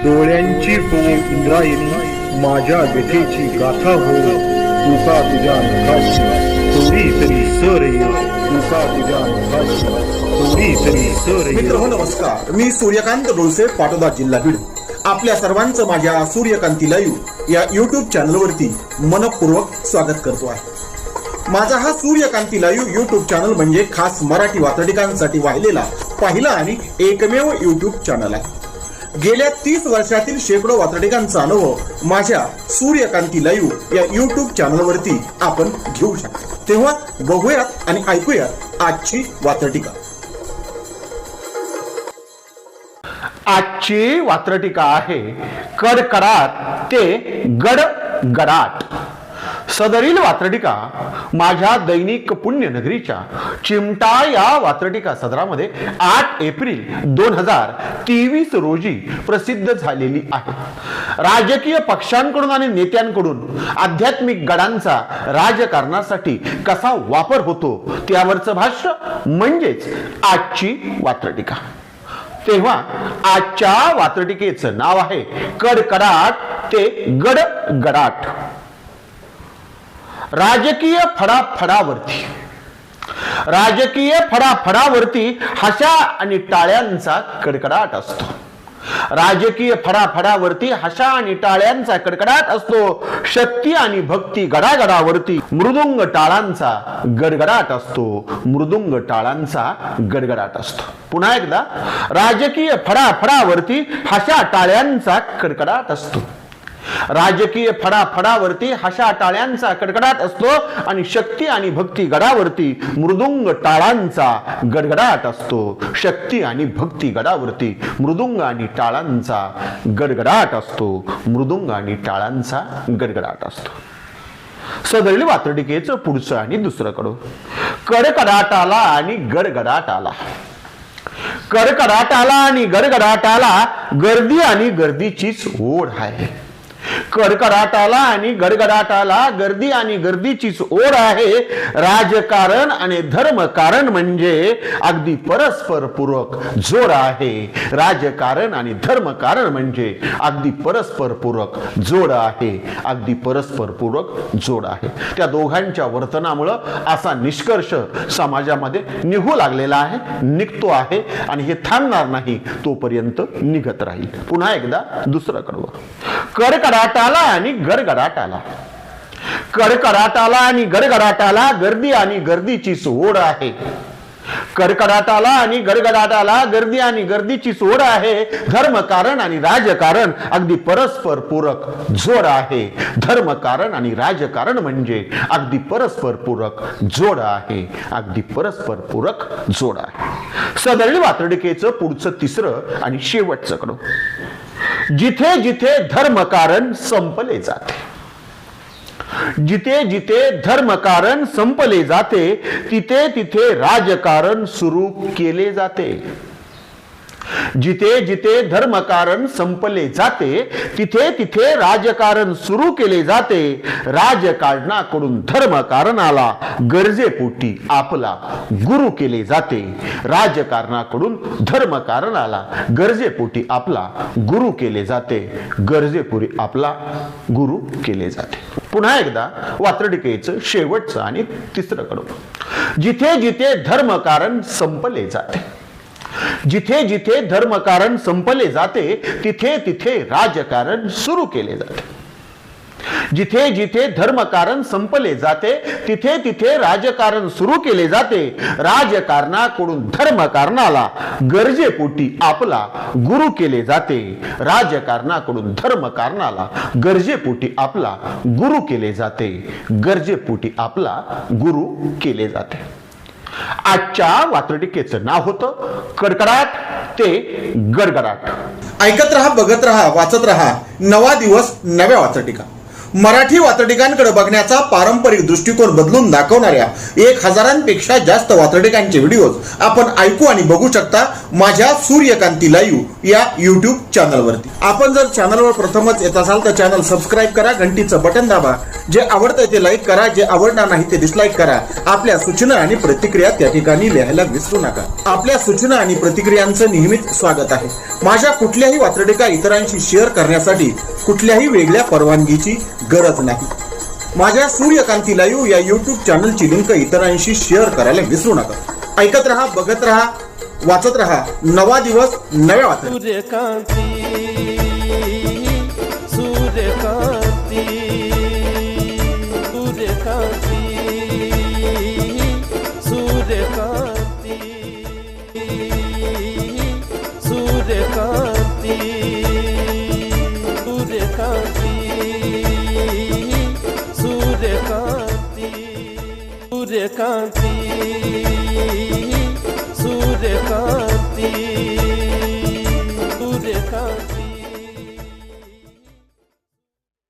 डोळ्यांची हो इंद्रायणी माझ्या व्यथेची गाथा हो तुका तुझ्या नखाची थोडी तरी सर ये तुका तुझ्या नखाची थोडी तरी सर ये. मित्र नमस्कार, मी सूर्यकांत डोळसे, पाटोदा, जिल्हा बीड. आपल्या सर्वांचं माझ्या सूर्यकांती लाईव्ह या युट्यूब चॅनलवरती मनपूर्वक स्वागत करतो आहे. माझा हा सूर्यकांती लाईव्ह युट्यूब चॅनल म्हणजे खास मराठी वात्रटिकांसाठी वाहिलेला पहिला आणि एकमेव युट्यूब चॅनल आहे. गेल्या 30 वर्षातील शेकडो वात्रटिकांचा अनुभव माझ्या सूर्यकांती लाईव्ह या युट्यूब चॅनलवरती आपण घेऊ शकता. तेव्हा बघूयात आणि ऐकूयात आजची वात्रटिका. आजची वात्रटिका आहे कडकडाट ते गडगडाट. सदरील वात्रटिका माझ्या दैनिक पुण्यनगरीच्या चिमटा या वात्रटिका सदरामध्ये 8 एप्रिल 2023 रोजी प्रसिद्ध झालेली आहे. राजकीय पक्षांकडून आणि नेत्यांकडून आध्यात्मिक गडांचा राजकारणासाठी कसा वापर होतो त्यावरचं भाष्य म्हणजेच आजची वात्रटिका. तेव्हा आजच्या वात्रटिकेचं नाव आहे कडकडाट ते गडगडाट. राजकीय फडाफडावरती हशा आणि टाळ्यांचा कडकडाट असतो. राजकीय फडाफडावरती हशा आणि टाळ्यांचा कडकडाट असतो. शक्ती आणि भक्ती गडागडावरती मृदुंग टाळांचा गडगडाट असतो. मृदुंग टाळांचा गडगडाट असतो. पुन्हा एकदा, राजकीय फडाफडावरती हशा टाळ्यांचा कडकडाट असतो. राजकीय फडाफडावरती हशा टाळ्यांचा कडकडाट असतो आणि शक्ती आणि भक्ती गडावरती मृदुंग टाळांचा गडगडाट असतो. शक्ती आणि भक्ती गडावरती मृदुंग आणि टाळांचा गडगडाट असतो. मृदुंग आणि टाळांचा गडगडाट असतो. सदरील वात्रटिकेचं पुढचं आणि दुसरं कडू. कडकडाटाला आणि गडगडाटाला. कडकडाटाला आणि गडगडाटाला गर्दी आणि गर्दीचीच ओढ आहे. कडकडाटाला आणि गडगडाटाला गर्दी आणि गर्दीचीच ओढ आहे. राजकारण आणि धर्मकारण म्हणजे अगदी परस्पर पूरक जोड आहे. राजकारण आणि धर्मकारण म्हणजे अगदी परस्पर पूरक जोड आहे. अगदी परस्पर पूरक जोड आहे. त्या दोघांच्या वर्तनामुळं असा निष्कर्ष समाजामध्ये निघू लागलेला आहे, निघतो आहे आणि हे थांबणार नाही तोपर्यंत निघत राहील. पुन्हा एकदा दुसरं कडवं. कडकडाटाला आणि गडगडाटाला. कडकडाटाला आणि गडगडाटाला गर्दी आणि गर्दीची ओढ आहे. कडकडाटाला आणि गडगडाटाला गर्दी आणि गर्दीची ओढ आहे. धर्मकारण आणि राजकारण अगदी परस्पर पूरक जोड आहे. धर्मकारण आणि राजकारण म्हणजे अगदी परस्पर पूरक जोड आहे. अगदी परस्पर पूरक जोड आहे. सदरील वात्रटिकेचं पुढचं तिसरं आणि शेवटचं कडू. जिथे जिथे धर्मकारण संपले जाते. जिथे जिथे धर्मकारण संपले जाते तिथे तिथे राजकारण सुरू केले जाते. जिथे जिथे धर्मकारण संपले जाते तिथे तिथे राजकारण सुरू केले जाते. राजकारणाकडून धर्मकारणाला गरजेपोटी आपला गुरु केले जाते. राजकारणाकडून धर्मकारणाला गरजेपोटी आपला गुरु केले जाते. गरजेपुरी आपला गुरु केले जाते. पुन्हा एकदा वात्रटिकेचं शेवटचं आणि तिसरं कडू. जिथे जिथे धर्मकारण संपले जाते. जिथे जिथे धर्मकारण संपले जाते तिथे तिथे राजकारण सुरू केले जाते. जिथे जिथे धर्मकारण संपले जाते तिथे तिथे राजकारण सुरू केले जाते. राजकारणाकडून धर्मकारणाला गरजेपोटी आपला गुरु केले जाते. राजकारणाकडून धर्मकारणाला गरजेपोटी आपला गुरु केले जाते. गरजेपोटी आपला गुरु केले जाते. आजच्या वात्रटिकेचं नाव होतं कडकडाट ते गडगडाट. ऐकत रहा, बघत रहा, वाचत रहा. नवा दिवस नव्या वात्रटिका. मराठी वात्रटिकांकडे बघण्याचा पारंपरिक दृष्टिकोन बदलून दाखवणाऱ्या 1000पेक्षा जास्त वात्रटिकांचे व्हिडिओज आपण ऐकू आणि बघू शकता माझ्या सूर्यकांती लाईव्ह या युट्यूब चॅनलवरती. आपण जर चॅनलवर प्रथमच येत असाल तर चॅनल सबस्क्राईब करा, घंटीचं बटन दाबा, जे आवडतंय ते लाईक करा, जे आवडणार नाही ते डिसलाईक करा. आपल्या सूचना आणि प्रतिक्रिया त्या ठिकाणी लिहायला विसरू नका. आपल्या सूचना आणि प्रतिक्रियांचं नेहमीच स्वागत आहे. माझ्या कुठल्याही वात्रटिका इतरांशी शेअर करण्यासाठी कुठल्याही वेगळ्या परवानगीची गरज नाही. माझ्या सूर्यकांती लाईव्ह या युट्यूब चॅनलची लिंक इतरांशी शेअर करायला विसरू नका. ऐकत रहा, बघत रहा, वाचत रहा. नवा दिवस नव्या वात्रट. सूर्यकांती सूर्यकांती सूर्यकांती सूर्यकांती सूर्यकांती सूर्यकांती सूर्यकांती सूर्यकांती सूर्यकांती सूर्यकांती